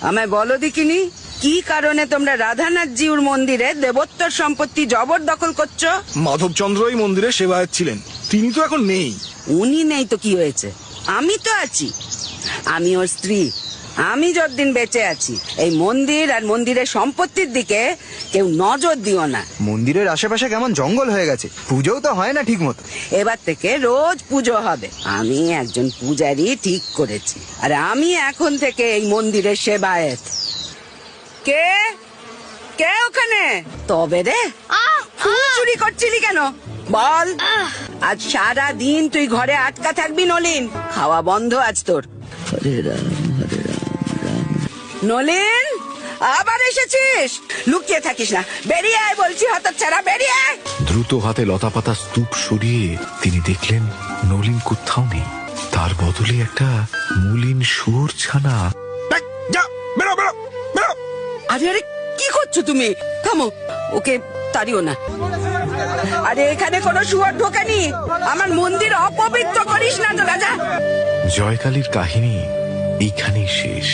আমায় বলো দেখিনি, কি কারণে তোমরা রাধানাথ জিউর মন্দিরে দেবোত্তর সম্পত্তি জবরদখল করছো? মাধবচন্দ্র এই মন্দিরে সেবায়ত ছিলেন, তিনি তো এখন নেই। উনি নেই তো কি হয়েছে, আমি তো আছি। আমি ওর স্ত্রী, আমি যতদিন বেঁচে আছি এই মন্দির আর মন্দিরের সম্পত্তির দিকে কেউ নজর দিও না। মন্দিরের আশেপাশে কেমন জঙ্গল হয়ে গেছে, পুজোও তো হয় না ঠিক মতো। এবার থেকে রোজ পুজো হবে। আমি একজন পূজারি ঠিক করেছি, আর আমি এখন থেকে এই মন্দিরের সেবায়েত। কে কে ওখানে? তবে রে, ফুল চুরি করছিলি কেন বল? আজ সারা দিন তুই ঘরে আটকা থাকবি নলিন, খাওয়া বন্ধ আজ তোর। হরে রাম হরে রাম রাম। নলিন, আবার এসেছিস? লুকিয়ে থাকিস না, বেরিয়ে আয় বলছি, হতচ্ছাড়া বেরিয়ে আয়। দ্রুত হাতে লতাপাতা স্তূপ সরিয়ে তিনি দেখলেন নলিন কোথাও নেই, তার বদলে একটা মলিন শুয়োর ছানা। যা, বেরো বেরো বেরো। আরে আরে, কি করছো তুমি? থামো, ওকে তাড়িও না। আরে এখানে কোনো শুয়োর ঢোকেনি, আমার মন্দির অপবিত্র করিস না তো রাজা। জয়কালীর কাহিনী এইখানেই শেষ।